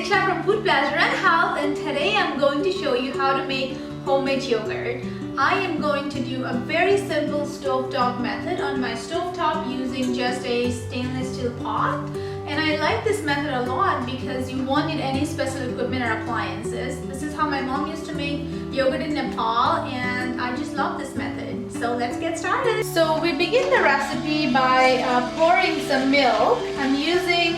Diksha from Food Pleasure and Health, and today I'm going to show you how to make homemade yogurt. I am going to do a very simple stovetop method on my stovetop using just a stainless steel pot. And I like this method a lot because you won't need any special equipment or appliances. This is how my mom used to make yogurt in Nepal, and I just love this method. So let's get started. So we begin the recipe by pouring some milk. I'm using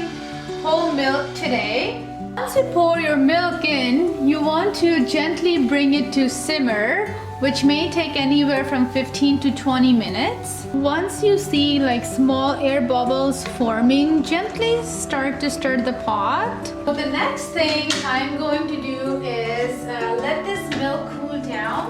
whole milk today. Once you pour your milk in, you want to gently bring it to simmer, which may take anywhere from 15 to 20 minutes. Once you see like small air bubbles forming, gently start to stir the pot. So the next thing I'm going to do is let this milk cool down,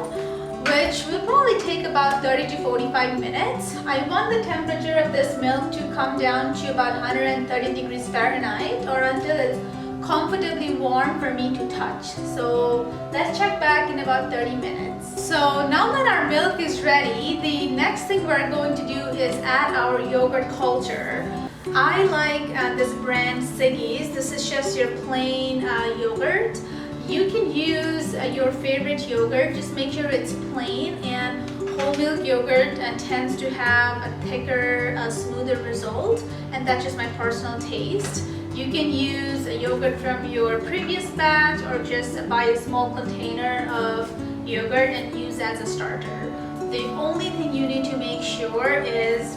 which will probably take about 30 to 45 minutes. I want the temperature of this milk to come down to about 130 degrees Fahrenheit or until it's comfortably warm for me to touch. So let's check back in about 30 minutes. So now that our milk is ready, the next thing we're going to do is add our yogurt culture. I like this brand Siggi's. This is just your plain yogurt. You can use your favorite yogurt, just make sure it's plain, and whole milk yogurt tends to have a thicker, smoother result, and that's just my personal taste. You can use a yogurt from your previous batch or just buy a small container of yogurt and use as a starter. The only thing you need to make sure is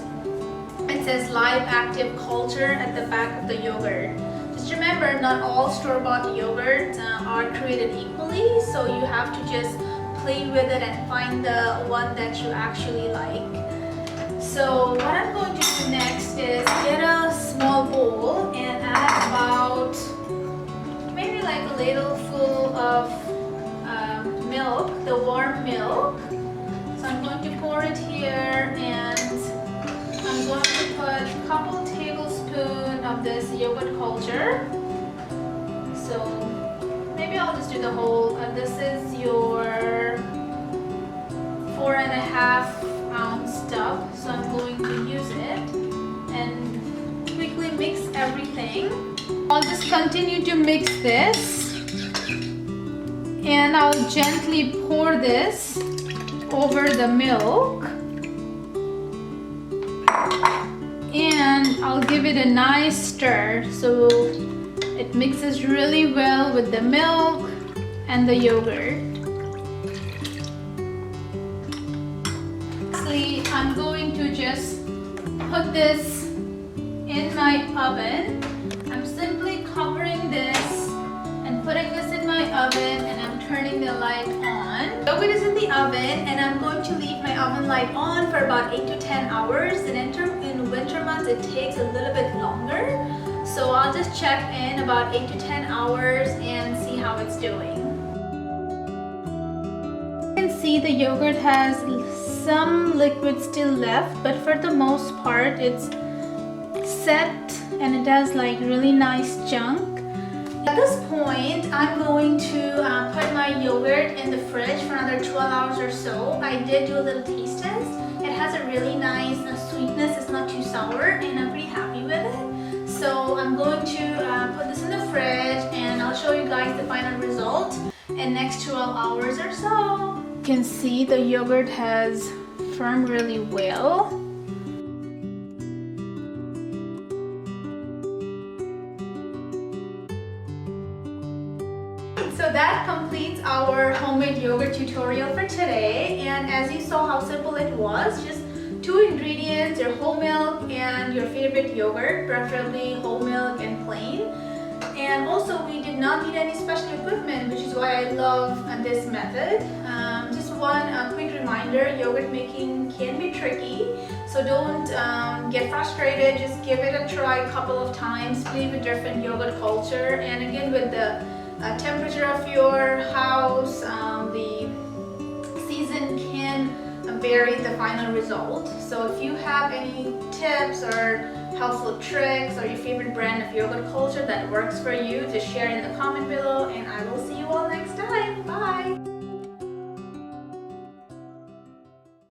it says live active culture at the back of the yogurt. Just remember, not all store-bought yogurts are created equally, so you have to just play with it and find the one that you actually like. So what I'm going to do next is get a small bowl and add about maybe like a ladle full of milk, the warm milk. So I'm going to pour it here, and I'm going to put a couple tablespoons of this yogurt culture. So maybe I'll just do the whole. This is your 4.5 ounce tub, so I'm going to use it and quickly mix everything. I'll just continue to mix this, and I'll gently pour this over the milk, and I'll give it a nice stir so it mixes really well with the milk and the yogurt. I'm going to just put this in my oven. I'm simply covering this and putting this in my oven, and I'm turning the light on. Yogurt is in the oven, and I'm going to leave my oven light on for about 8 to 10 hours. In winter months it takes a little bit longer, so I'll just check in about 8 to 10 hours and see how it's doing. You can see the yogurt has some liquid still left, but for the most part it's set and it has like really nice chunk. At this point I'm going to put my yogurt in the fridge for another 12 hours or so. I did do a little taste test. It has a really nice sweetness, it's not too sour, and I'm pretty happy with it. So I'm going to put this in the fridge, and I'll show you guys the final result in next 12 hours or so. You can see the yogurt has firmed really well. So that completes our homemade yogurt tutorial for today, and as you saw how simple it was, just 2 ingredients, your whole milk and your favorite yogurt, preferably whole milk and plain. And also we did not need any special equipment, which is why I love this method. Just one quick reminder, yogurt making can be tricky, so don't get frustrated. Just give it a try a couple of times, play with different yogurt culture, and again with the temperature of your house, the season can vary the final result. So if you have any tips or helpful tricks or your favorite brand of yogurt culture that works for you, just share in the comment below, and I will see you all next time. Bye!